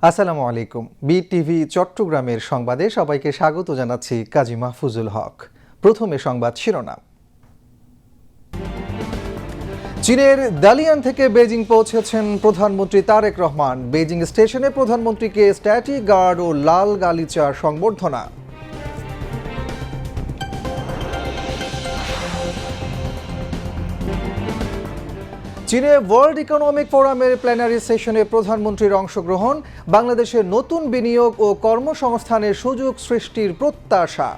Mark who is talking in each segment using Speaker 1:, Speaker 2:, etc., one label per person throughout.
Speaker 1: আসসালামু আলাইকুম। বিটিভি চট্টগ্রামের সংবাদে সবাইকে স্বাগত জানাচ্ছি কাজী মাহফুজুল হক। প্রথমে সংবাদ শিরোনাম। চীনের দালিয়ান থেকে বেজিং পৌঁছেছেন প্রধানমন্ত্রী তারেক রহমান। বেজিং স্টেশনে প্রধানমন্ত্রীকে স্ট্যাটিক গার্ড ও লাল গালিচার সংবর্ধনা। চীনে ওয়ার্ল্ড ইকোনমিক ফোরামের প্ল্যানারি সেশনে প্রধানমন্ত্রীর অংশগ্রহণ, বাংলাদেশের নতুন বিনিয়োগ ও কর্মসংস্থানের সুযোগ সৃষ্টির প্রত্যাশা।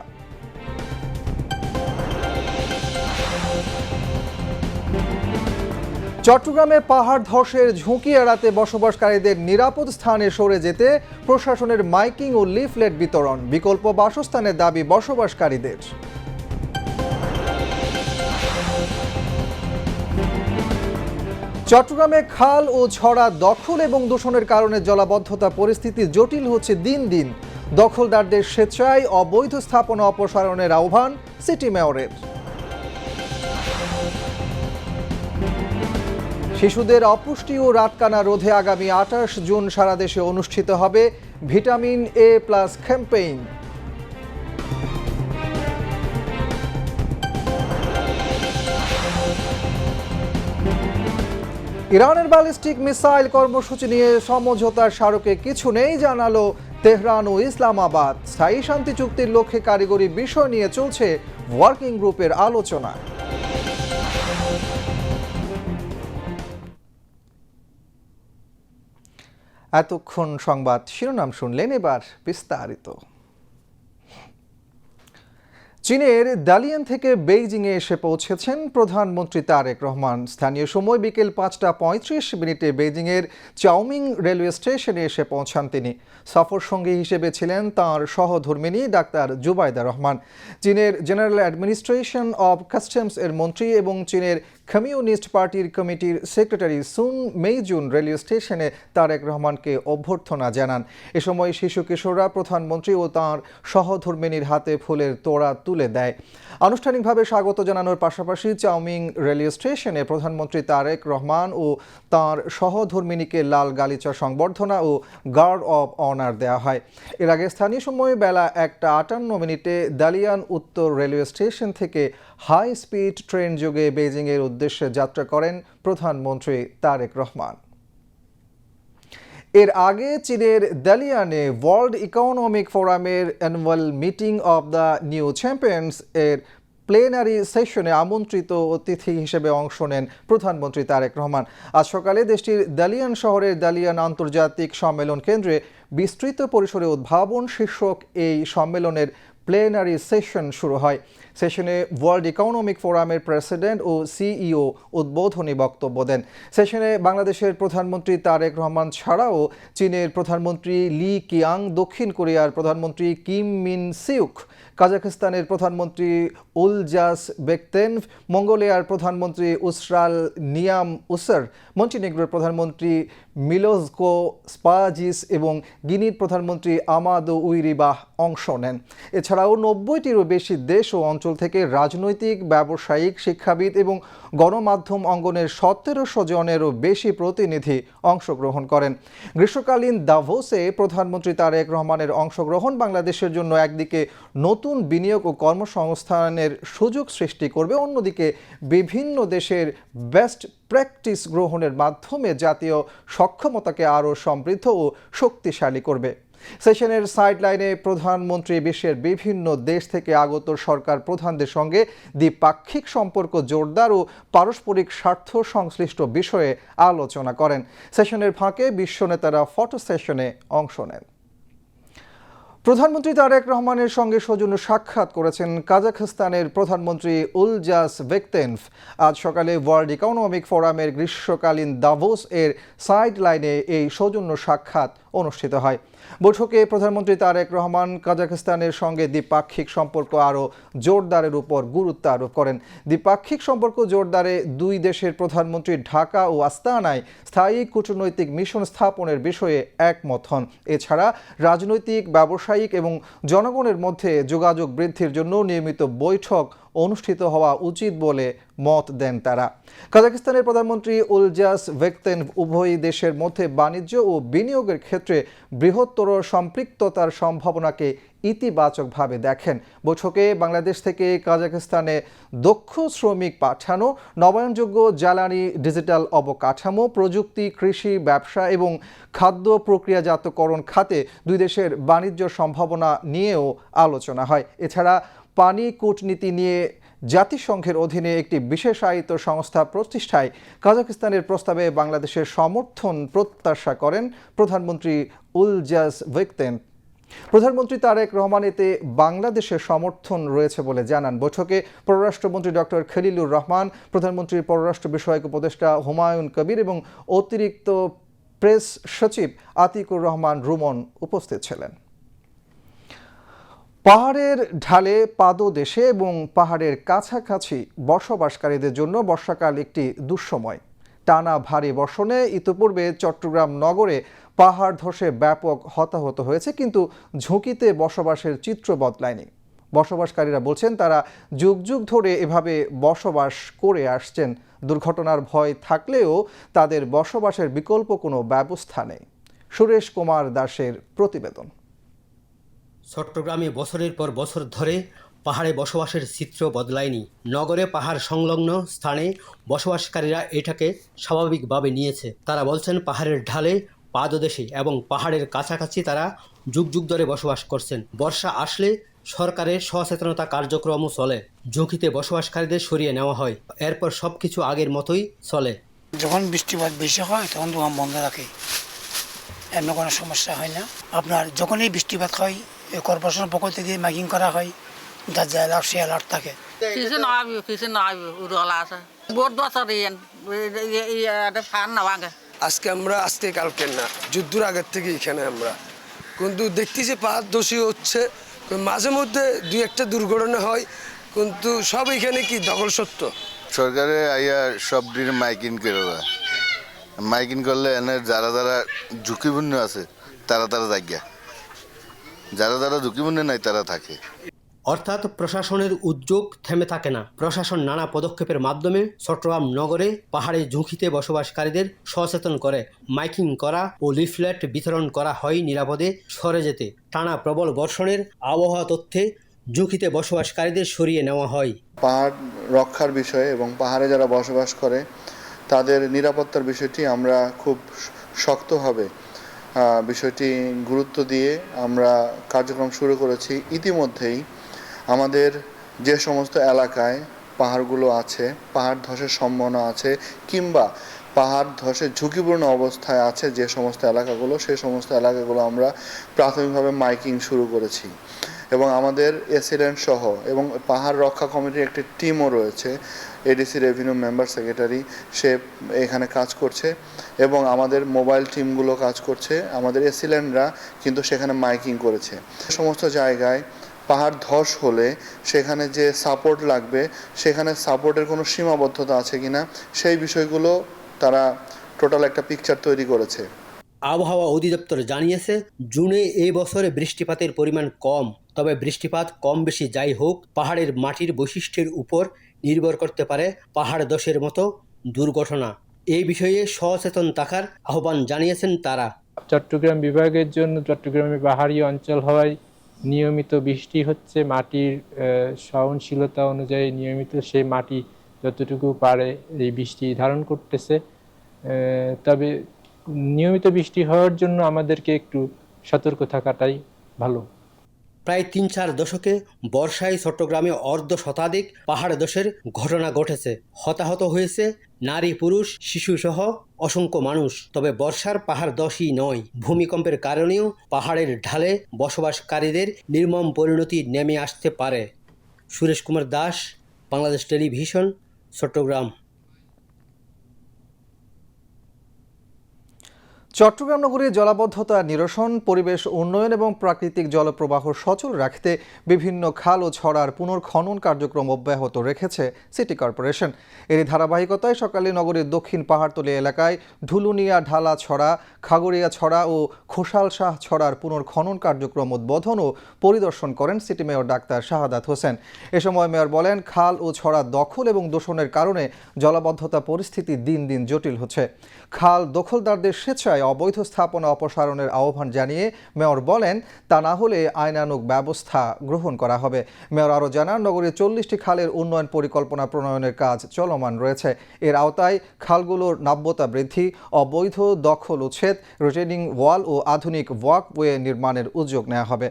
Speaker 1: চট্টগ্রামে পাহাড় ধসের ঝুঁকি এড়াতে বসবাসকারীদের নিরাপদ স্থানে সরে যেতে প্রশাসনের মাইকিং ও লিফলেট বিতরণ, বিকল্প বাসস্থানের দাবি বসবাসকারীদের। চট্টগ্রামে খাল ও ছড়া দখল এবং দূষণের কারণে জলাবদ্ধতা পরিস্থিতি জটিল হচ্ছে দিন দিন। দখলদারদের স্বেচ্ছায় অবৈধ স্থাপনা অপসারণের আহ্বান সিটি মেয়রের। শিশুদের অপুষ্টি ও রাতকানা রোধে আগামী 28 জুন সারা দেশে অনুষ্ঠিত হবে ভিটামিন এ প্লাস ক্যাম্পেইন। ইরানের ব্যালিস্টিক মিসাইল কর্মসূচি নিয়ে সমঝোতার স্মারকে কিছু নেই জানালো তেহরান ও ইসলামাবাদ। স্থায়ী শান্তি চুক্তির লক্ষ্যে কারিগরি বিষয় নিয়ে চলছে ওয়ার্কিং গ্রুপের আলোচনা। এতক্ষণ সংবাদ শিরোনাম শুনলেন, এবার বিস্তারিত। চীনের দালিয়ান থেকে বেইজিংয়ে এসে পৌঁছেছেন প্রধানমন্ত্রী তারেক রহমান। স্থানীয় সময় বিকেল 5:35 বেইজিংয়ের চাওমিং রেলওয়ে স্টেশনে এসে পৌঁছান তিনি। সফর সঙ্গী হিসেবে ছিলেন তাঁর সহধর্মিণী ডাক্তার জুবাইদা রহমান। চীনের জেনারেল অ্যাডমিনিস্ট্রেশন অব কাস্টমস এর মন্ত্রী এবং চীনের কমিউনিস্ট পার্টির কমিটির সেক্রেটারি সুং মেইজুন রেলওয়ে স্টেশনে তারেক রহমানকে অভ্যর্থনা জানান। এ সময় শিশু কিশোররা প্রধানমন্ত্রী ও তাঁর সহধর্মিণীর হাতে ফুলের তোড়া তুলে দেয়। আনুষ্ঠানিকভাবে স্বাগত জানানোর পাশাপাশি চাওমিং রেলওয়ে স্টেশনে প্রধানমন্ত্রী তারেক রহমান ও তাঁর সহধর্মিণীকে লাল গালিচা সংবর্ধনা ও গার্ড অব অনার দেওয়া হয়। এর আগে স্থানীয় সময় বেলা 1:58 দালিয়ান উত্তর রেলওয়ে স্টেশন থেকে হাই স্পিড ট্রেন যোগে বেইজিংয়ের উদ্দেশ্যে যাত্রা করেন প্রধানমন্ত্রী তারেক রহমান। এর আগে চীনের দালিয়ানে ওয়ার্ল্ড ইকোনমিক ফোরামের annual meeting of the new champions এর প্লেনারি সেশনে আমন্ত্রিত অতিথি হিসেবে অংশ নেন প্রধানমন্ত্রী তারেক রহমান। আজ সকালে দেশটির দালিয়ান শহরের দালিয়ান আন্তর্জাতিক সম্মেলন কেন্দ্রে বিস্তৃত পরিসরে উদ্ভাবন শীর্ষক এই সম্মেলনের প্লেনারি সেশন শুরু হয়। সেশনে ওয়ার্ল্ড ইকোনমিক ফোরামের প্রেসিডেন্ট ও সিইও উদ্বোধনী বক্তব্য দেন। সেশনে বাংলাদেশের প্রধানমন্ত্রী তারেক রহমান ছাড়াও চীনের প্রধানমন্ত্রী লি কিয়াং, দক্ষিণ কোরিয়ার প্রধানমন্ত্রী কিম মিন সিউক, কাজাখস্তানের প্রধানমন্ত্রী উলজাস বেকতেনভ, মঙ্গোলিয়ার প্রধানমন্ত্রী উসরাল নিয়াম উসার, মন্টিনেগ্রোর প্রধানমন্ত্রী মিলোজকো স্পাজিস এবং গিনির প্রধানমন্ত্রী আমাদো উইরিবাহ অংশ নেন। এছাড়াও 90টিরও বেশি দেশ ও অঞ্চল থেকে রাজনৈতিক, ব্যবসায়িক, শিক্ষাবিদ এবং গণমাধ্যম অঙ্গনের 1700 জনেরও বেশি প্রতিনিধি অংশগ্রহণ করেন। গ্রীষ্মকালীন দাভোসে প্রধানমন্ত্রী তারেক রহমানের অংশগ্রহণ বাংলাদেশের জন্য একদিকে নতুন বিনিয়োগ ও কর্মসংস্থানের সুযোগ সৃষ্টি করবে, অন্যদিকে বিভিন্ন দেশের বেস্ট প্র্যাকটিস গ্রহণের মাধ্যমে জাতীয় সক্ষমতাকে আরও সমৃদ্ধ ও শক্তিশালী করবে। সেশনের সাইডলাইনে প্রধানমন্ত্রী বিশ্বের বিভিন্ন দেশ থেকে আগত সরকার প্রধানদের সঙ্গে দ্বিপাক্ষিক সম্পর্ক জোরদার ও পারস্পরিক স্বার্থ সংশ্লিষ্ট বিষয়ে আলোচনা করেন। সেশনের ফাঁকে বিশ্ব নেতারা ফটো সেশনে অংশ নেন। প্রধানমন্ত্রী তারেক রহমানের সঙ্গে সৌজন্য সাক্ষাৎ করেছেন কাজাখস্তানের প্রধানমন্ত্রী উলজাস বেকতেনভ। আজ সকালে ওয়ার্ল্ড ইকোনমিক ফোরামের গ্রীষ্মকালীন দাভোস এর সাইড লাইনে এই সৌজন্য সাক্ষাৎ অনুষ্ঠিত হয়। বৈঠকে প্রধানমন্ত্রী তারেক রহমান কাজাখস্তানের সঙ্গে দ্বিপাক্ষিক সম্পর্ক আরও জোরদারের উপর গুরুত্ব আরোপ করেন। দ্বিপাক্ষিক সম্পর্ক জোরদারে দুই দেশের প্রধানমন্ত্রী ঢাকা ও আস্তানায় স্থায়ী কূটনৈতিক মিশন স্থাপনের বিষয়ে একমত হন। এছাড়া রাজনৈতিক, ব্যবসায়িক এবং জনগণের মধ্যে যোগাযোগ বৃদ্ধির জন্য নিয়মিত বৈঠক অনুষ্ঠিত হওয়া উচিত বলে মত দেন তারা। কাজাকিস্তানের প্রধানমন্ত্রী উলজাস ভেকতেন উভয় দেশের মধ্যে বাণিজ্য ও বিনিয়োগের ক্ষেত্রে বৃহত্তর সম্পৃক্ততার সম্ভাবনাকে ইতিবাচকভাবে দেখেন। বৈঠকে বাংলাদেশ থেকে কাজাকিস্তানে দক্ষ শ্রমিক পাঠানো, নবায়নযোগ্য জ্বালানি, ডিজিটাল অবকাঠামো, প্রযুক্তি, কৃষি, ব্যবসা এবং খাদ্য প্রক্রিয়াজাতকরণ খাতে দুই দেশের বাণিজ্য সম্ভাবনা নিয়েও আলোচনা হয়। এছাড়া পানি কূটনীতি নিয়ে জাতিসংঘের অধীনে একটি বিশেষায়িত সংস্থা প্রতিষ্ঠায় কাজাকিস্তানের প্রস্তাবে বাংলাদেশের সমর্থন প্রত্যাশা করেন প্রধানমন্ত্রী উলজাস ভেকতেন। প্রধানমন্ত্রী তারেক রহমান এতে বাংলাদেশের সমর্থন রয়েছে বলে জানান। বৈঠকে পররাষ্ট্রমন্ত্রী ডক্টর খলিলুর রহমান, প্রধানমন্ত্রীর পররাষ্ট্র বিষয়ক উপদেষ্টা হুমায়ুন কবির এবং অতিরিক্ত প্রেস সচিব আতিকুর রহমান রুমন উপস্থিত ছিলেন। পাহাড়ের ঢালে পাদদেশে এবং পাহাড়ের কাছাকাছি বসবাসকারীদের জন্য বর্ষাকাল একটি দুঃসময়। টানা ভারী বর্ষণে ইতিপূর্বে চট্টগ্রাম নগরে পাহাড় ধসে ব্যাপক হতাহত হয়েছে, কিন্তু ঝুঁকিতে বসবাসের চিত্র বদলায়নি। বসবাসকারীরা বলছেন তারা যুগ যুগ ধরে এভাবে বসবাস করে আসছেন। দুর্ঘটনার ভয় থাকলেও তাদের বসবাসের বিকল্প কোনো ব্যবস্থা নেই। সুরেশ কুমার দাসের প্রতিবেদন।
Speaker 2: চট্টগ্রামে বছরের পর বছর ধরে পাহাড়ে বসবাসের চিত্র বদলায়নি। নগরে পাহাড় সংলগ্ন স্থানে বসবাসকারীরা এটাকে স্বাভাবিকভাবে নিয়েছে। তারা বলছেন পাহাড়ের ঢালে পাদদেশে এবং পাহাড়ের কাছাকাছি তারা যুগ যুগ ধরে বসবাস করছেন। বর্ষা আসলে সরকারের সচেতনতা কার্যক্রমও চলে। ঝুঁকিতে বসবাসকারীদের সরিয়ে নেওয়া হয়। এরপর সবকিছু আগের মতোই চলে।
Speaker 3: যখন বৃষ্টিপাত বেশি হয় তখন দোকান বন্ধ রাখে, এমন কোনো সমস্যা হয় না। আপনার যখনই বৃষ্টিপাত হয় কর্পোরেশনের পক্ষ থেকে মাইকিং করা হয়, যার যা অ্যালার্ট সে অ্যালার্ট থাকে।
Speaker 4: আজকে কালকে না, যুদ্ধের আগের থেকে এখানে আমরা কিন্তু দেখতেছি পাহাড় দোষী হচ্ছে, মাঝে মধ্যে দুই একটা দুর্ঘটনা হয়, কিন্তু সব এখানে কি দখল সত্য।
Speaker 5: সরকারে আইয়া সব দিন মাইকিং করে দেয়। মাইকিং করলে এনে যারা যারা ঝুঁকিপূর্ণ আছে তারা জায়গা, যারা ঝুঁকিপূর্ণ নাই তারা থাকে।
Speaker 2: অর্থাৎ প্রশাসনের উদ্যোগ থেমে থাকে না। প্রশাসন নানা পদক্ষেপের মাধ্যমে চট্টগ্রাম নগরে পাহাড়ে ঝুঁকিতে বসবাসকারীদের সচেতন করে। মাইকিং করা ও লিফলেট বিতরণ করা হয় নিরাপদে সরে যেতে। টানা প্রবল বর্ষণের আবহাওয়া তথ্যে ঝুঁকিতে বসবাসকারীদের সরিয়ে নেওয়া হয়।
Speaker 6: পাহাড় রক্ষার বিষয়ে এবং পাহাড়ে যারা বসবাস করে তাদের নিরাপত্তার বিষয়টি আমরা খুব শক্তভাবে বিষয়টি গুরুত্ব দিয়ে আমরা কার্যক্রম শুরু করেছি। ইতিমধ্যেই আমাদের যে সমস্ত এলাকায় পাহাড়গুলো আছে, পাহাড় ধসের সম্ভাবনা আছে কিংবা পাহাড় ধসের ঝুঁকিপূর্ণ অবস্থায় আছে যে সমস্ত এলাকাগুলো, সেই সমস্ত এলাকাগুলো আমরা প্রাথমিকভাবে মাইকিং শুরু করেছি এবং আমাদের এসিডেন্ট সহ এবং পাহাড় রক্ষা কমিটির একটি টিমও রয়েছে। এডিসি রেভিনিউ মেম্বার সেক্রেটারি সে এখানে কাজ করছে এবং আমাদের মোবাইল টিমগুলো কাজ করছে। আমাদের এসিল্যান্ডরা কিন্তু সেখানে মাইকিং করেছে। সমস্ত জায়গায় পাহাড় ধস হলে সেখানে যে সাপোর্ট লাগবে, সেখানে সাপোর্টের কোনো সীমাবদ্ধতা আছে কিনা সেই বিষয়গুলো তারা টোটাল একটা পিকচার তৈরি করেছে।
Speaker 2: আবহাওয়া অধিদপ্তর জানিয়েছে জুনে এই বছরে বৃষ্টিপাতের পরিমাণ কম। তবে বৃষ্টিপাত কম বেশি যাই হোক, পাহাড়ের মাটির বৈশিষ্ট্যের উপর নির্ভর করতে পারে পাহাড় ধসের মতো দুর্ঘটনা। এই বিষয়ে সচেতন থাকার আহ্বান জানিয়েছেন তারা।
Speaker 7: চট্টগ্রাম বিভাগের জন্য চট্টগ্রামের পাহাড়ি অঞ্চল হওয়ায় নিয়মিত বৃষ্টি হচ্ছে। মাটির সহনশীলতা অনুযায়ী নিয়মিত সেই মাটি যতটুকু পারে এই বৃষ্টি ধারণ করতেছে। তবে নিয়মিত বৃষ্টি হওয়ার জন্য আমাদেরকে একটু সতর্ক থাকাটাই ভালো।
Speaker 2: প্রায় ৩-৪ দশকে বর্ষায় চট্টগ্রামে অর্ধ শতাধিক পাহাড় ধসের ঘটনা ঘটেছে। হতাহত হয়েছে নারী, পুরুষ, শিশুসহ অসংখ্য মানুষ। তবে বর্ষার পাহাড় ধসই নয়, ভূমিকম্পের কারণেও পাহাড়ের ঢালে বসবাসকারীদের নির্মম পরিণতি নেমে আসতে পারে। সুরেশ কুমার দাস, বাংলাদেশ টেলিভিশন, চট্টগ্রাম।
Speaker 1: চট্টগ্রাম নগরীর জলাবদ্ধতা নিরসন, পরিবেশ উন্নয়ন এবং প্রাকৃতিক জলপ্রবাহ সচল রাখতে বিভিন্ন খাল ও ছড়ার পুনর্খনন কার্যক্রম অব্যাহত রেখেছে সিটি কর্পোরেশন। এরই ধারাবাহিকতায় সকালে নগরীর দক্ষিণ পাহাড়তলী এলাকায় ধুলুনিয়া ঢালা ছড়া, খাগড়িয়া ছড়া ও খোসাল শাহ ছড়ার পুনর্খনন কার্যক্রম উদ্বোধন ও পরিদর্শন করেন city mayor doctor Shahadat Hossain. এ সময় মেয়র বলেন, খাল ও ছড়া দখল এবং দূষণের কারণে জলাবদ্ধতা পরিস্থিতি দিন দিন জটিল হচ্ছে। খাল দখলদারদের স্বেচ্ছায় অবৈধ স্থাপনা অপসারণের আহ্বান জানিয়ে মেয়র বলেন, তা না হলে আইনানুগ ব্যবস্থা গ্রহণ করা হবে। মেয়র আরও জানান, নগরীর 40টি খালের উন্নয়ন পরিকল্পনা প্রণয়নের কাজ চলমান রয়েছে। এর আওতায় খালগুলোর নাব্যতা বৃদ্ধি, অবৈধ দখল উচ্ছেদ, রিটেনিং ওয়াল ও আধুনিক ওয়াকওয়ে নির্মাণের উদ্যোগ নেওয়া হবে।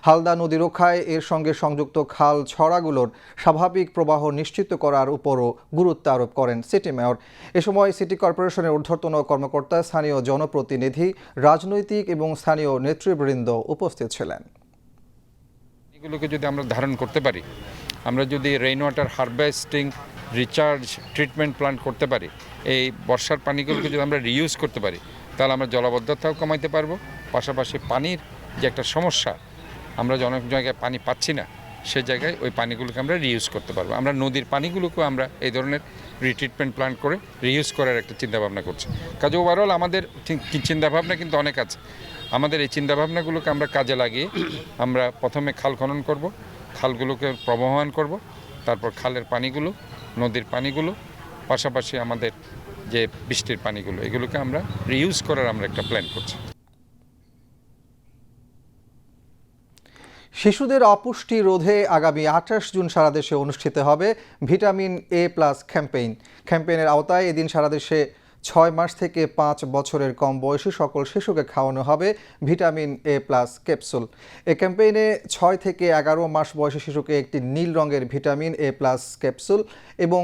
Speaker 1: হালদা নদী রক্ষায় এর সঙ্গে সংযুক্ত খাল ছড়াগুলোর স্বাভাবিক প্রবাহ নিশ্চিত করার উপরও গুরুত্ব আরোপ করেন সিটি মেয়র। এ সময় সিটি কর্পোরেশনের ঊর্ধ্বতন কর্মকর্তা, স্থানীয় জনপ্রতিনিধি, রাজনৈতিক এবং স্থানীয় নেতৃবৃন্দ উপস্থিত ছিলেন।
Speaker 8: এগুলোকে যদি আমরা ধারণ করতে পারি, আমরা যদি rain water harvesting, recharge, treatment plant করতে পারি, এই বর্ষার পানিগুলোকে যদি আমরা রিইউজ করতে পারি, তাহলে আমরা জলাবদ্ধতাও কমাইতে পারবো। পাশাপাশি পানির যে একটা সমস্যা, আমরা যে অনেক জায়গায় পানি পাচ্ছি না, সে জায়গায় ওই পানিগুলোকে আমরা রিইউজ করতে পারবো। আমরা নদীর পানিগুলোকেও আমরা এই ধরনের রিট্রিটমেন্ট প্ল্যান্ট করে রিইউজ করার একটা চিন্তাভাবনা করছি। কাজে ওভারঅল আমাদের চিন্তাভাবনা কিন্তু অনেক আছে। আমাদের এই চিন্তাভাবনাগুলোকে আমরা কাজে লাগিয়ে আমরা প্রথমে খাল খনন করব, খালগুলোকে প্রবহমান করব, তারপর খালের পানিগুলো, নদীর পানিগুলো, পাশাপাশি আমাদের যে বৃষ্টির পানিগুলো, এগুলোকে আমরা রিইউজ করার আমরা একটা প্ল্যান করছি।
Speaker 1: শিশুদের অপুষ্টি রোধে আগামী 28 জুন সারা দেশে অনুষ্ঠিত হবে ভিটামিন এ প্লাস ক্যাম্পেইন। ক্যাম্পেইনের আওতায় এদিন সারা দেশে 6 মাস থেকে 5 বছরের কম বয়সী সকল শিশুকে খাওয়ানো হবে ভিটামিন এ প্লাস ক্যাপসুল। এই ক্যাম্পেইনে 6 থেকে 11 মাস বয়সী শিশুকে একটি নীল রঙের ভিটামিন এ প্লাস ক্যাপসুল এবং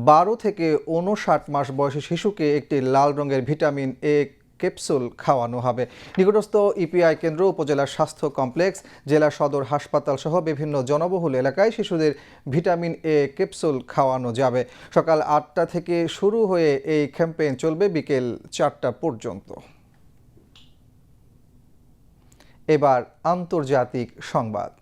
Speaker 1: 12 থেকে 59 মাস বয়সী শিশুকে একটি লাল রঙের ভিটামিন এ ক্যাপসুল খাওয়ানো হবে। নিকটস্থ ইপিআই কেন্দ্র, উপজেলা স্বাস্থ্য কমপ্লেক্স, জেলা সদর হাসপাতাল সহ বিভিন্ন জনবহুল এলাকায় শিশুদের ভিটামিন এ ক্যাপসুল খাওয়ানো যাবে। সকাল 8টা থেকে শুরু হয়ে এই ক্যাম্পেইন চলবে বিকেল 4টা পর্যন্ত। এবার আন্তর্জাতিক সংবাদ।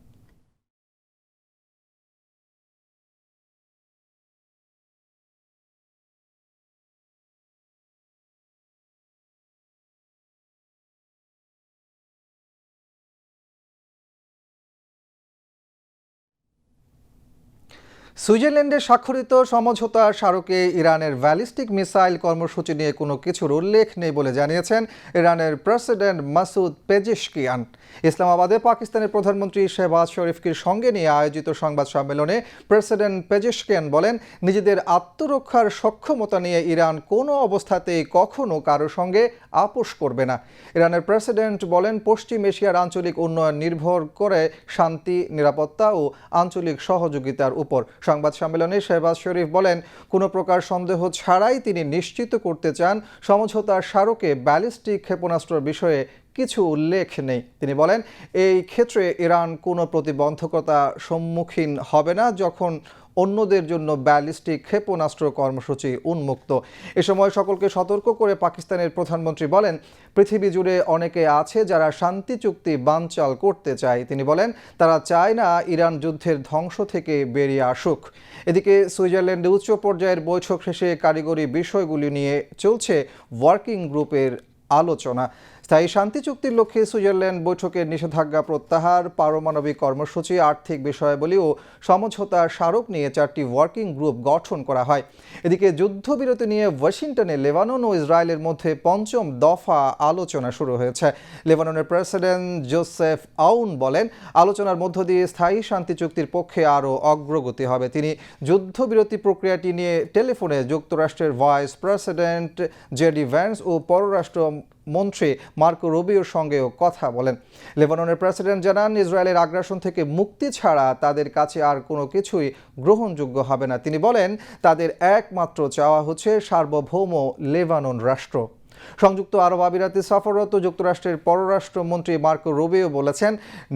Speaker 1: সুইজারল্যান্ডে স্বাক্ষরিত সমঝোতা স্মারকে ইরানের ব্যালিস্টিক মিসাইল কর্মসূচি নিয়ে কোনো কিছুর উল্লেখ নেই বলে জানিয়েছেন ইরানের প্রেসিডেন্ট মাসুদ পেজেশকিয়ান। ইসলামাবাদে পাকিস্তানের প্রধানমন্ত্রী শেহবাজ শরীফকে সঙ্গে নিয়ে আয়োজিত সংবাদ সম্মেলনে প্রেসিডেন্ট পেজেশকিয়ান বলেন, নিজেদের আত্মরক্ষার সক্ষমতা নিয়ে ইরান কোনো অবস্থাতেই কখনো কারো সঙ্গে আপোষ করবে না। ইরানের প্রেসিডেন্ট বলেন, পশ্চিম এশিয়ার আঞ্চলিক উন্নয়ন নির্ভর করে শান্তি, নিরাপত্তা ও আঞ্চলিক সহযোগিতার উপর। সংবাদ সম্মেলনে শেহবাজ শরীফ বলেন, কোনো প্রকার সন্দেহ ছাড়াই তিনি নিশ্চিত করতে চান সমঝোতার স্মারকে ব্যালিস্টিক ক্ষেপণাস্ত্র বিষয়ে কিছু উল্লেখ নেই। তিনি বলেন, এই ক্ষেত্রে ইরান কোনো প্রতিবন্ধকতা সম্মুখীন হবে না যখন অন্যদের জন্য ব্যালিস্টিক ক্ষেপণাস্ত্র কর্মসূচি উন্মুক্ত। এ সময় সকলকে সতর্ক করে পাকিস্তানের প্রধানমন্ত্রী বলেন, পৃথিবী জুড়ে অনেকে আছে যারা শান্তি চুক্তি বানচাল করতে চায়। তিনি বলেন, তারা চায় না ইরান যুদ্ধের ধ্বংস থেকে বেরিয়ে আসুক। এদিকে সুইজারল্যান্ডে উচ্চ পর্যায়ের বৈঠক শেষে কারিগরি বিষয়গুলি নিয়ে চলছে ওয়ার্কিং গ্রুপের আলোচনা। স্থায়ী শান্তি চুক্তির লক্ষ্যে সুইজারল্যান্ড বৈঠকের নিষেধাজ্ঞা প্রত্যাহার, পারমাণবিক কর্মসূচি, আর্থিক বিষয়াবলী ও সমঝোতার স্মারক নিয়ে 4টি ওয়ার্কিং গ্রুপ গঠন করা হয়। এদিকে যুদ্ধবিরতি নিয়ে ওয়াশিংটনে লেবানন ও ইসরায়েলের মধ্যে 5ম দফা আলোচনা শুরু হয়েছে। লেবাননের প্রেসিডেন্ট জোসেফ আউন বলেন, আলোচনার মধ্য দিয়ে স্থায়ী শান্তি চুক্তির পক্ষে আরও অগ্রগতি হবে। তিনি যুদ্ধবিরতি প্রক্রিয়াটি নিয়ে টেলিফোনে যুক্তরাষ্ট্রের ভাইস প্রেসিডেন্ট জেডি ভ্যান্স ও পররাষ্ট্র মন্ত্রী মার্কো রুবিওর সঙ্গেও কথা বলেন। লেবাননের প্রেসিডেন্ট জানান, ইসরায়েলের আগ্রাসন থেকে মুক্তি ছাড়া তাদের কাছে আর কোনো কিছুই গ্রহণযোগ্য হবে না। তিনি বলেন, তাদের একমাত্র চাওয়া হচ্ছে সার্বভৌম লেবানন রাষ্ট্র। সংযুক্ত আরব আমিরাতে সফররত যুক্তরাষ্ট্রের পররাষ্ট্রমন্ত্রী মার্কো রুবিও বলেছেন,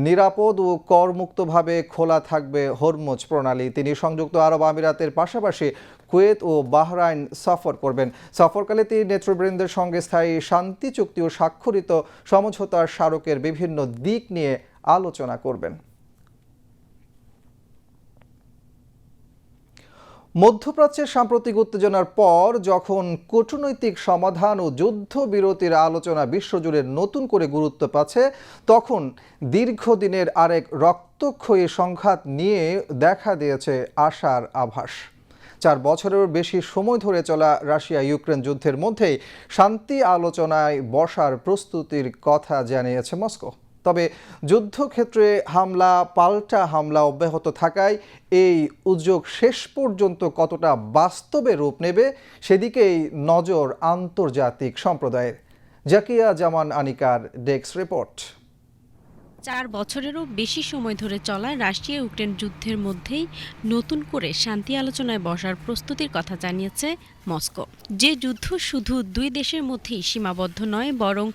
Speaker 1: নিরাপদ ও করমুক্তভাবে খোলা থাকবে হরমুজ প্রণালী। তিনি সংযুক্ত আরব আমিরাতের পাশাপাশি কুয়েত ও বাহরাইন সফর করবেন। সফরকালে তিনি নেতৃবৃন্দের সঙ্গে স্থায়ী শান্তি চুক্তি ও স্বাক্ষরিত সমঝোতার স্মারকের বিভিন্ন দিক নিয়ে আলোচনা করবেন। মধ্যপ্রাচ্যের সাম্প্রতিক উত্তেজনার পর যখন কূটনৈতিক সমাধান ও যুদ্ধবিরতির আলোচনা বিশ্বজুড়ে নতুন করে গুরুত্ব পাচ্ছে, তখন দীর্ঘদিনের আরেক রক্তক্ষয়ী সংঘাত নিয়ে দেখা দিয়েছে আশার আভাস। 4 বছরেরও বেশি সময় ধরে চলা রাশিয়া ইউক্রেন যুদ্ধের মধ্যেই শান্তি আলোচনায় বসার প্রস্তুতির কথা জানিয়েছে মস্কো। তবে যুদ্ধক্ষেত্রে পাল্টা হামলা অব্যাহত থাকায় এই উদ্যোগ শেষ পর্যন্ত কতটা বাস্তবে রূপ নেবে সেদিকেই নজর আন্তর্জাতিক সম্প্রদায়ের। জাকিয়া জামান আনিকার ডেস্ক রিপোর্ট।
Speaker 9: 4 বছরেরও বেশি সময় ধরে চলা রাশিয়া ইউক্রেন যুদ্ধের মধ্যেই নতুন করে শান্তি আলোচনায় বসার প্রস্তুতির কথা জানিয়েছে মস্কো। যে যুদ্ধ শুধু 2 দেশের মধ্যেই সীমাবদ্ধ নয়, বরং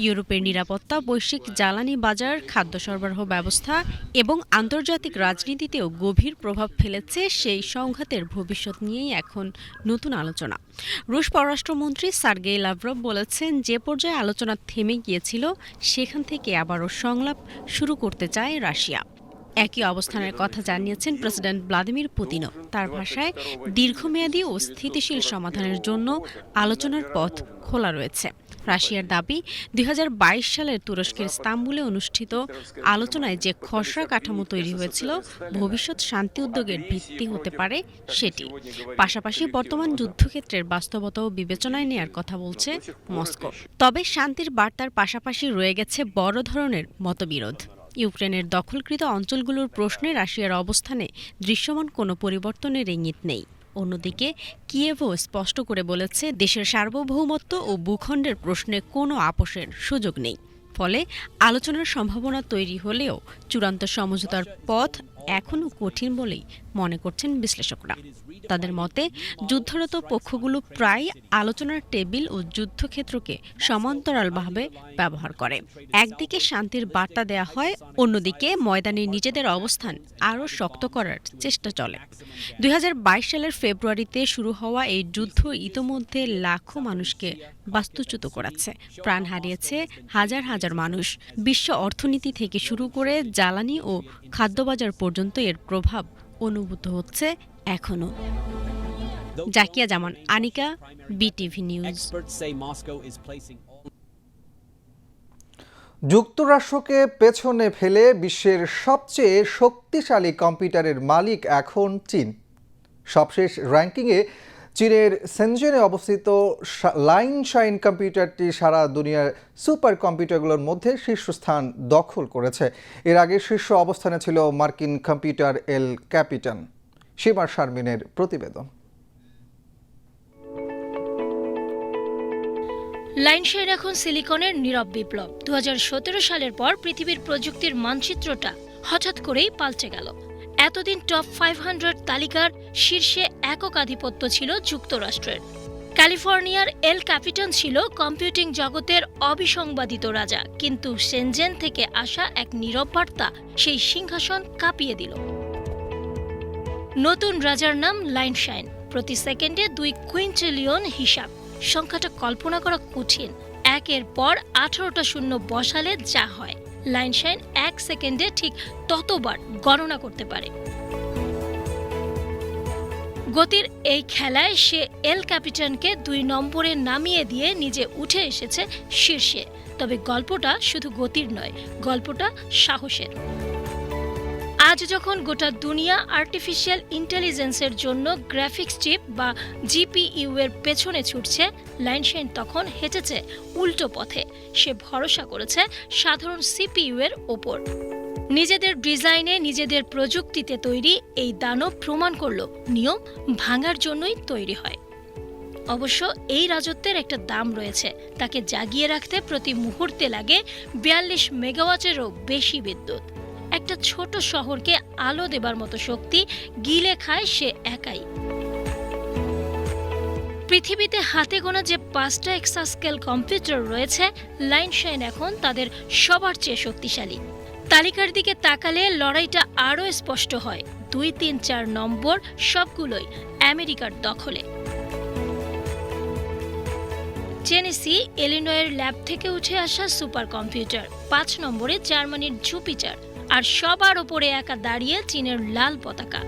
Speaker 9: ইউরোপের নিরাপত্তা, বৈশ্বিক জ্বালানি বাজার, খাদ্য সরবরাহ ব্যবস্থা এবং আন্তর্জাতিক রাজনীতিতেও গভীর প্রভাব ফেলেছে, সেই সংঘাতের ভবিষ্যৎ নিয়েই এখন নতুন আলোচনা। রুশ পররাষ্ট্রমন্ত্রী সার্গেই লাভরভ বলেছেন, যে পর্যায়ে আলোচনা থেমে গিয়েছিল সেখান থেকে আবারও সংলাপ শুরু করতে চায় রাশিয়া। একই অবস্থানের কথা জানিয়েছেন প্রেসিডেন্ট ভ্লাদিমির পুতিনও। তার ভাষায়, দীর্ঘমেয়াদী ও স্থিতিশীল সমাধানের জন্য আলোচনার পথ খোলা রয়েছে। রাশিয়ার দাবি, 2022 সালের তুরস্কের ইস্তাম্বুলে অনুষ্ঠিত আলোচনায় যে খসড়া কাঠামো তৈরি হয়েছিল, ভবিষ্যৎ শান্তি উদ্যোগের ভিত্তি হতে পারে সেটি। পাশাপাশি বর্তমান যুদ্ধক্ষেত্রের বাস্তবতাও বিবেচনায় নেয়ার কথা বলছে মস্কো। তবে শান্তির বার্তার পাশাপাশি রয়ে গেছে বড় ধরনের মতবিরোধ। ইউক্রেনের দখলকৃত অঞ্চলগুলোর প্রশ্নে রাশিয়ার অবস্থানে দৃশ্যমান কোনো পরিবর্তনের ইঙ্গিত নেই। অন্যদিকে কিয়েভও স্পষ্ট করে বলেছে, দেশের সার্বভৌমত্ব ও ভূখণ্ডের প্রশ্নে কোনো আপোষের সুযোগ নেই। ফলে আলোচনার সম্ভাবনা তৈরি হলেও চূড়ান্ত সমঝোতার পথ এখনও কঠিন বলেই মনে করছেন বিশ্লেষকরা। তাদের মতে, যুদ্ধরত পক্ষগুলো প্রায় আলোচনার টেবিল ও যুদ্ধক্ষেত্রকে সমান্তরালভাবে ব্যবহার করে। একদিকে শান্তির বার্তা দেয়া হয়, অন্যদিকে ময়দানে নিজেদের অবস্থান আরও শক্ত করার চেষ্টা চলে। 2022 সালের ফেব্রুয়ারিতে শুরু হওয়া এই যুদ্ধ ইতোমধ্যে লাখো মানুষকে বাস্তুচ্যুত করেছে। প্রাণ হারিয়েছে হাজার হাজার মানুষ। বিশ্ব অর্থনীতি থেকে শুরু করে জ্বালানি ও খাদ্যবাজার পর্যন্ত এর প্রভাব অনুভূত হচ্ছে এখনো। জাকিয়া জামান আনিকা, বিটিভি নিউজ।
Speaker 1: যুক্তরাষ্ট্রকে পেছনে ফেলে বিশ্বের সবচেয়ে শক্তিশালী কম্পিউটারের মালিক এখন চীন। সবশেষ র্যাঙ্কিংয়ে চীনের সেনজেনে অবস্থিত লাইনশাইন কম্পিউটারটি সারা দুনিয়ার সুপার কম্পিউটারগুলোর মধ্যে শীর্ষস্থান দখল করেছে। এর আগে শীর্ষ অবস্থানে ছিল মার্কিন কম্পিউটার এল ক্যাপিটান। সীমা শারমিনের প্রতিবেদন।
Speaker 10: লাইনশাইন এখন সিলিকনের নীরব বিপ্লব। 2017 সালের পর পৃথিবীর প্রযুক্তির মানচিত্রটা হঠাৎ করেই পাল্টে গেল। এতদিন টপ 500 তালিকার শীর্ষে একক আধিপত্য ছিল যুক্তরাষ্ট্রের। ক্যালিফোর্নিয়ার এল ক্যাপিটান ছিল কম্পিউটিং জগতের অবিসংবাদিত রাজা, কিন্তু সেনজেন থেকে আসা এক নীরব বার্তা সেই সিংহাসন কাঁপিয়ে দিল। নতুন রাজার নাম লাইনশাইন। প্রতি সেকেন্ডে 2 কুইন্টিলিয়ন হিসাব। সংখ্যাটা কল্পনা করা কঠিন। একের পর 18টা শূন্য বসালে যা হয়, লাইনশাইন 1 সেকেন্ডে ঠিক ততবার গণনা করতে পারে। গতির এই খেলায় সে এল ক্যাপিটানকে 2 নম্বরে নামিয়ে দিয়ে নিজে উঠে এসেছে শীর্ষে। তবে গল্পটা শুধু গতির নয়, গল্পটা সাহসের। আজ যখন গোটা দুনিয়া আর্টিফিশিয়াল ইন্টেলিজেন্সের জন্য গ্রাফিক্স চিপ বা জিপিইউ এর পেছনে ছুটছে, লাইনশাইন তখন হেঁটেছে উল্টো পথে। সে ভরসা করেছে সাধারণ সিপিইউ এর ওপর। নিজেদের ডিজাইনে, নিজেদের প্রযুক্তিতে তৈরি এই দানব প্রমাণ করল, নিয়ম ভাঙার জন্যই তৈরি হয়। অবশ্য এই রাজত্বের একটা দাম রয়েছে। তাকে জাগিয়ে রাখতে প্রতি মুহূর্তে লাগে 42 মেগাওয়াটেরও বেশি বিদ্যুৎ। একটা ছোট শহরকে আলো দেবার মতো শক্তি গিলে খায় সে একাই। পৃথিবীতে হাতে গোনা যে 5টা এক্সাস্কেল কম্পিউটার রয়েছে, লাইনশাইন এখন তাদের সবার চেয়ে শক্তিশালী। তালিকার দিকে তাকালে লড়াইটা আরও স্পষ্ট হয়। 2, 3, 4 নম্বর সবগুলোই আমেরিকার দখলে। টেনেসি, ইলিনয়ের ল্যাব থেকে উঠে আসা সুপার কম্পিউটার, 5 নম্বরে জার্মানির জুপিটার, আর সবার ওপরে একা দাঁড়িয়ে চীনের লাল পতাকা।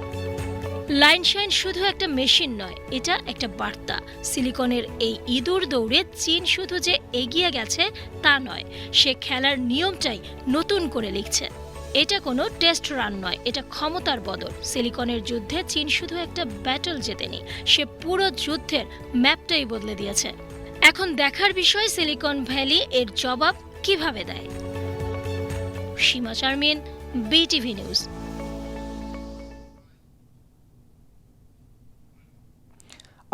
Speaker 10: লাইনশাইন শুধু একটা মেশিন নয়, এটা একটা বার্তা। সিলিকনের এই ইঁদুর দৌড়ে চীন শুধু যে এগিয়ে গেছে তা নয়, সে খেলার নিয়মটাই নতুন করে লিখছে। এটা কোনো টেস্ট রান নয়, এটা ক্ষমতার বদল। সিলিকনের যুদ্ধে চীন শুধু একটা ব্যাটল জেতেনি, সে পুরো যুদ্ধের ম্যাপটাই বদলে দিয়েছে। এখন দেখার বিষয় সিলিকন ভ্যালি এর জবাব কিভাবে দেয়। সীমা শারমিন, বিটিভি নিউজ।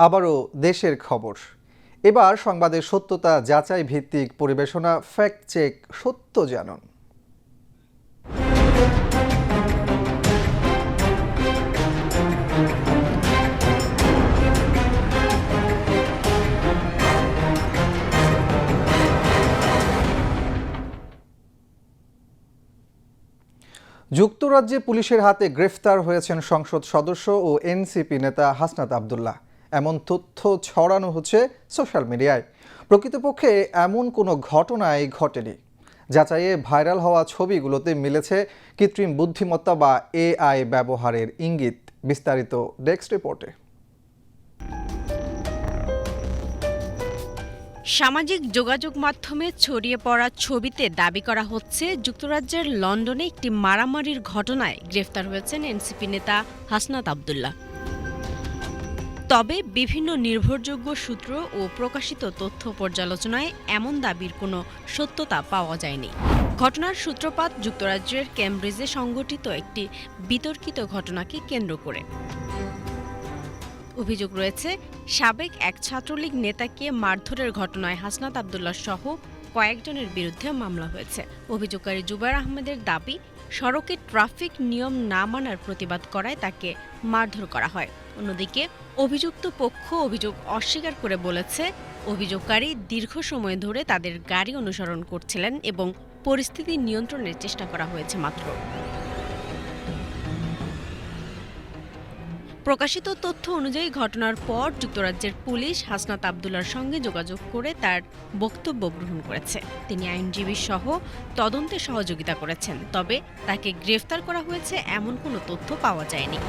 Speaker 1: আবারও দেশের খবর। এবার সংবাদের সত্যতা যাচাই ভিত্তিক পরিবেশনা, ফ্যাক্ট চেক, সত্য জানুন। যুক্তরাজ্যে পুলিশের হাতে গ্রেফতার হয়েছেন সংসদ সদস্য ও এনসিপি নেতা হাসনাত আব্দুল্লাহ। এমন তথ্য ছড়ানো হচ্ছে সোশ্যাল মিডিয়ায়। প্রকৃতপক্ষে এমন কোনো ঘটনাই ঘটেনি। যাচাইয়ে ভাইরাল হওয়া ছবিগুলোতে মিলেছে কৃত্রিম বুদ্ধিমত্তা বা এআই ব্যবহারের ইঙ্গিত। বিস্তারিত ডেস্ক রিপোর্টে।
Speaker 9: সামাজিক যোগাযোগ মাধ্যমে ছড়িয়ে পড়া ছবিতে দাবি করা হচ্ছে যুক্তরাজ্যের লন্ডনে একটি মারামারির ঘটনায় গ্রেফতার হয়েছেন এনসিপি নেতা হাসনাত আব্দুল্লাহ। তবে বিভিন্ন নির্ভরযোগ্য সূত্র ও প্রকাশিত তথ্য পর্যালোচনায় এমন দাবির কোনো সত্যতা পাওয়া যায়নি। ঘটনার সূত্রপাত যুক্তরাজ্যের ক্যামব্রিজে সংঘটিত একটি বিতর্কিত ঘটনাকে কেন্দ্র করে। অভিযোগ রয়েছে, সাবেক এক ছাত্রলীগ নেতাকে মারধরের ঘটনায় হাসনাত আব্দুল্লাহ সহ কয়েকজনের বিরুদ্ধে মামলা হয়েছে। অভিযোগকারী জুবায়ের আহমেদের দাবি, সড়কে ট্রাফিক নিয়ম না মানার প্রতিবাদ করায় তাকে মারধর করা হয়। অন্যদিকে অভিযুক্ত পক্ষ অভিযোগ অস্বীকার করে বলেছে, অভিযোগকারী দীর্ঘ সময় ধরে তাদের গাড়ি অনুসরণ করছিলেন এবং পরিস্থিতি নিয়ন্ত্রণের চেষ্টা করা হয়েছে মাত্র। প্রকাশিত তথ্য অনুযায়ী ঘটনার পর যুক্তরাজ্যের পুলিশ হাসনাত আব্দুল্লাহর সঙ্গে যোগাযোগ করে তার বক্তব্য গ্রহণ করেছে। তিনি আইনজীবী সহ তদন্তে সহযোগিতা করেছেন, তবে তাকে গ্রেফতার করা হয়েছে এমন কোনো তথ্য পাওয়া যায়নি।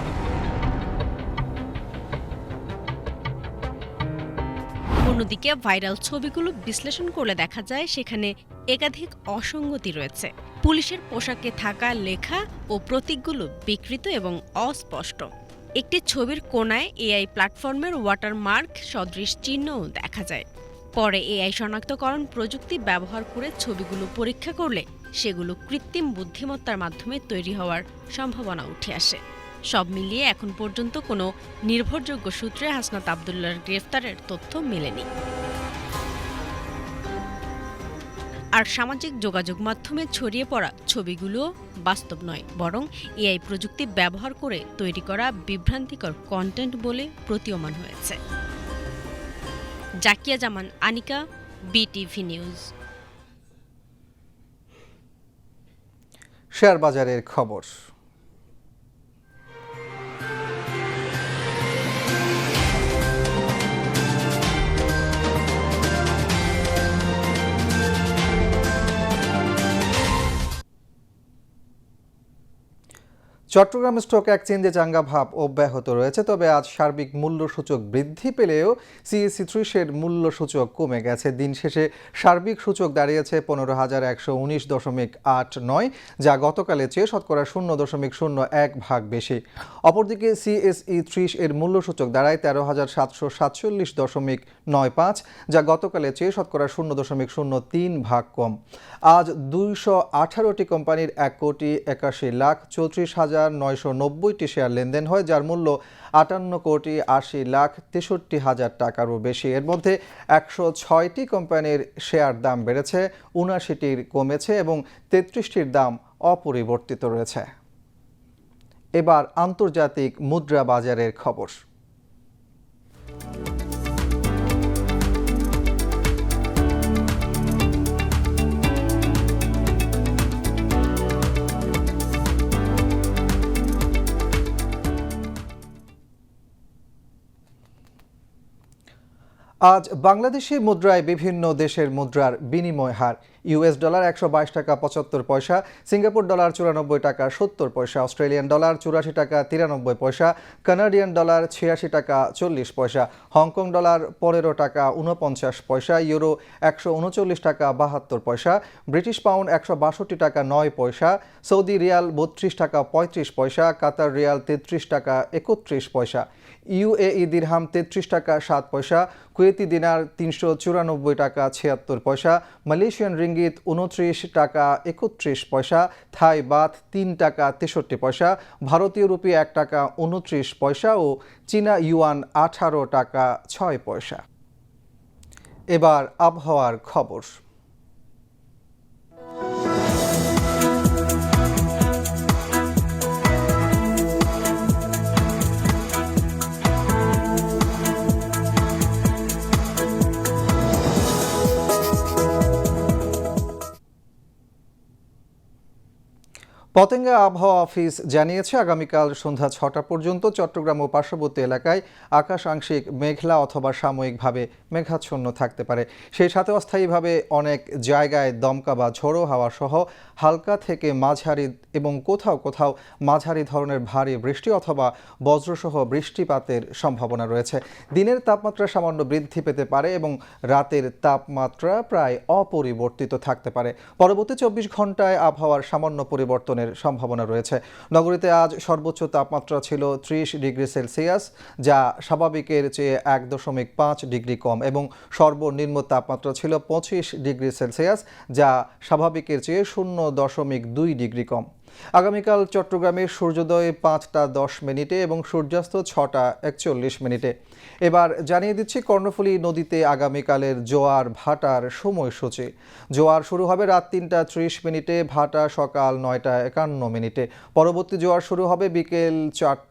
Speaker 9: অন্যদিকে ভাইরাল ছবিগুলো বিশ্লেষণ করলে দেখা যায় সেখানে একাধিক অসঙ্গতি রয়েছে। পুলিশের পোশাকে থাকা লেখা ও প্রতীকগুলো বিকৃত এবং অস্পষ্ট। একটি ছবির কোণায় এআই প্ল্যাটফর্মের ওয়াটারমার্ক সদৃশ চিহ্নও দেখা যায়। পরে এআই শনাক্তকরণ প্রযুক্তি ব্যবহার করে ছবিগুলো পরীক্ষা করলে সেগুলো কৃত্রিম বুদ্ধিমত্তার মাধ্যমে তৈরি হওয়ার সম্ভাবনা উঠে আসে। সব মিলিয়ে এখন পর্যন্ত কোনো নির্ভরযোগ্য সূত্রে হাসনাত আব্দুল্লাহর গ্রেফতারের তথ্য মেলেনি। আর সামাজিক যোগাযোগ মাধ্যমে ছড়িয়ে পড়া ছবিগুলো বাস্তব নয়, বরং এআই প্রযুক্তি ব্যবহার করে তৈরি করা বিভ্রান্তিকর কন্টেন্ট বলে প্রতীয়মান হয়েছে। জাকিয়া জামান, আনিকা, বিটিভি নিউজ।
Speaker 1: শেয়ার বাজারের খবর। চট্টগ্রাম স্টক এক্সচেঞ্জে চাঙ্গা ভাব অব্যাহত রয়েছে, তবে আজ সার্বিক মূল্যসূচক বৃদ্ধি পেলেও সিএসই 30-এর মূল্যসূচক কমে গেছে। দিন শেষে সার্বিক সূচক দাঁড়িয়েছে 15,119.89, যা গতকালের চেয়ে শতকরা 0.01 বেশি। অপরদিকে সিএসই 30-এর মূল্যসূচক দাঁড়ায় 13,747.95, যা গতকালের চেয়ে শতকরা 0.03 কম। আজ 218টি কোম্পানির 1,81,34,990টি শেয়ার লেনদেন হয়, যার মূল্য 58,80,63,000 টাকারও বেশি। এর মধ্যে 106টি কোম্পানির শেয়ার দাম বেড়েছে, 79টির কমেছে এবং 33টির দাম অপরিবর্তিত রয়েছে। এবার আন্তর্জাতিক মুদ্রা বাজারের খবর। আজ বাংলাদেশি মুদ্রায় বিভিন্ন দেশের মুদ্রার বিনিময় হার। ইউএস ডলার 122 টাকা 75 পয়সা, সিঙ্গাপুর ডলার 94 টাকা 70 পয়সা, অস্ট্রেলিয়ান ডলার 84 টাকা 93 পয়সা, কানাডিয়ান ডলার 86 টাকা 40 পয়সা, হংকং ডলার 15 টাকা 49 পয়সা, ইউরো 139 টাকা 72 পয়সা, ব্রিটিশ পাউন্ড 162 টাকা 9 পয়সা, সৌদি রিয়াল 32 টাকা 35 পয়সা, কাতার রিয়াল 33 টাকা 31 পয়সা, ইউএই দিরহাম 33 টাকা 7 পয়সা, কুয়েতি দিনার 394 টাকা 76 পয়সা, মালয়েশিয়ান রিঙ্গিত 29 টাকা 31 পয়সা, থাই বাথ 3 টাকা 63 পয়সা, ভারতীয় রুপি 1 টাকা 29 পয়সা ও চীনা ইউয়ান 18 টাকা 6 পয়সা। এবার আবহাওয়ার খবর। পতেঙ্গা আবহাওয়া অফিস জানিয়েছে আগামীকাল সন্ধ্যা 6টা পর্যন্ত চট্টগ্রাম ও পার্শ্ববর্তী এলাকায় আকাশ আংশিক মেঘলা অথবা সাময়িকভাবে মেঘাচ্ছন্ন থাকতে পারে। সেই সাথে অস্থায়ীভাবে অনেক জায়গায় দমকা বা ঝোড়ো হাওয়া সহ হালকা থেকে মাঝারি এবং কোথাও কোথাও মাঝারি ধরনের ভারী বৃষ্টি অথবা বজ্রসহ বৃষ্টিপাতের সম্ভাবনা রয়েছে। দিনের তাপমাত্রা সামান্য বৃদ্ধি পেতে পারে এবং রাতের তাপমাত্রা প্রায় অপরিবর্তিত থাকতে পারে। পরবর্তী 24 ঘন্টায় আবহাওয়ার সামান্য পরিবর্তনের সম্ভাবনা রয়েছে। নগরীতে আজ সর্বোচ্চ তাপমাত্রা ছিল 30 ডিগ্রি সেলসিয়াস, যা স্বাভাবিকের চেয়ে 1.5 ডিগ্রি কম, এবং সর্বনিম্ন তাপমাত্রা ছিল 25 ডিগ্রি সেলসিয়াস, যা স্বাভাবিকের চেয়ে 0.2 ডিগ্রি কম। আগামীকাল চট্টগ্রামে সূর্যোদয় 5টা 10 মিনিটে এবং সূর্যাস্ত 6টা 41 মিনিটে। এবার জানিয়ে দিচ্ছি কর্ণফুলী নদীতে আগামীকালের জোয়ার ভাটার সময়সূচি। জোয়ার শুরু হবে রাত 3টা 30 মিনিটে, ভাটা সকাল 9টা 51 মিনিটে। পরবর্তী জোয়ার শুরু হবে বিকেল 4টা